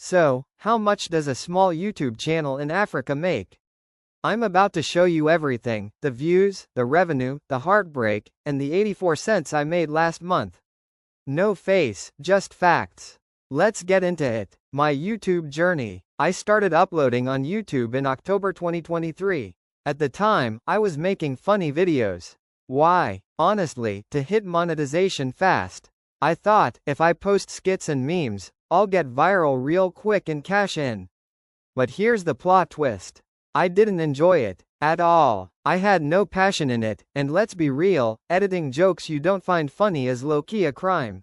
So, how much does a small YouTube channel in Africa make? I'm about to show you everything: the views, the revenue, the heartbreak, and the 84 cents I made last month. No face, just facts. Let's get into it. My YouTube journey. I started uploading on YouTube in October 2023. At the time, I was making funny videos. Why? Honestly, to hit monetization fast. I thought, if I post skits and memes, I'll get viral real quick and cash in. But here's the plot twist. I didn't enjoy it at all. I had no passion in it, and let's be real, editing jokes you don't find funny is low-key a crime.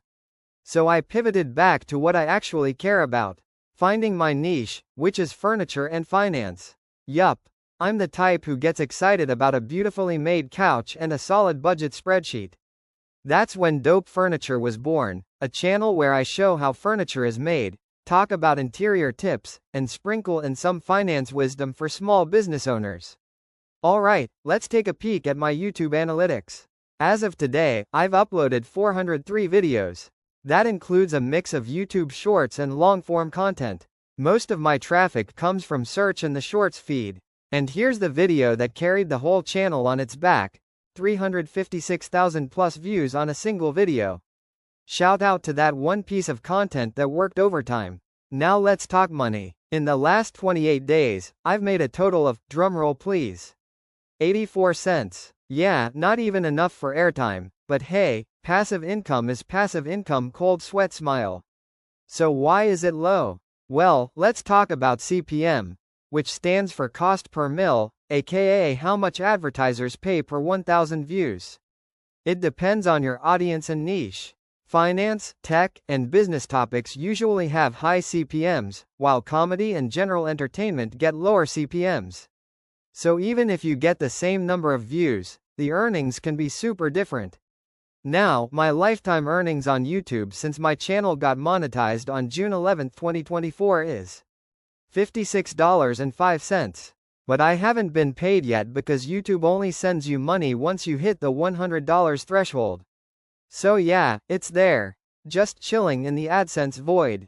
So I pivoted back to what I actually care about. Finding my niche, which is furniture and finance. Yup. I'm the type who gets excited about a beautifully made couch and a solid budget spreadsheet. That's when Dope Furniture was born, a channel where I show how furniture is made, talk about interior tips, and sprinkle in some finance wisdom for small business owners. Alright, let's take a peek at my YouTube analytics. As of today, I've uploaded 403 videos. That includes a mix of YouTube shorts and long-form content. Most of my traffic comes from search and the shorts feed. And here's the video that carried the whole channel on its back: 356,000 plus views on a single video. Shout out to that one piece of content that worked overtime. Now let's talk money. In the last 28 days, I've made a total of, drumroll please, 84 cents. Yeah, not even enough for airtime, but hey, passive income is passive income, cold sweat smile. So why is it low? Well, let's talk about CPM, which stands for cost per mil, aka how much advertisers pay per 1,000 views. It depends on your audience and niche. Finance, tech, and business topics usually have high CPMs, while comedy and general entertainment get lower CPMs. So even if you get the same number of views, the earnings can be super different. Now, my lifetime earnings on YouTube since my channel got monetized on June 11, 2024 is $56.05. But I haven't been paid yet because YouTube only sends you money once you hit the $100 threshold. So yeah, it's there, just chilling in the AdSense void.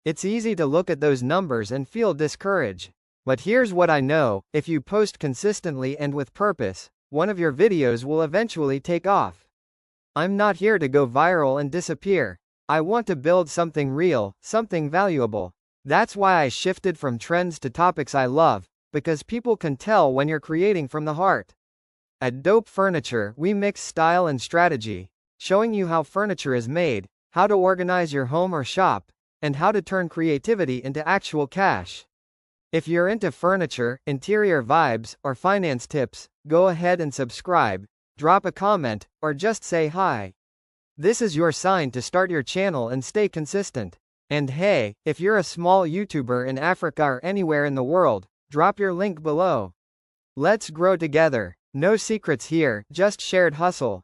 It's easy to look at those numbers and feel discouraged. But here's what I know: if you post consistently and with purpose, one of your videos will eventually take off. I'm not here to go viral and disappear. I want to build something real, something valuable. That's why I shifted from trends to topics I love, because people can tell when you're creating from the heart. At Dope Furniture, we mix style and strategy, showing you how furniture is made, how to organize your home or shop, and how to turn creativity into actual cash. If you're into furniture, interior vibes, or finance tips, go ahead and subscribe, drop a comment, or just say hi. This is your sign to start your channel and stay consistent. And hey, if you're a small YouTuber in Africa or anywhere in the world, drop your link below. Let's grow together. No secrets here, just shared hustle.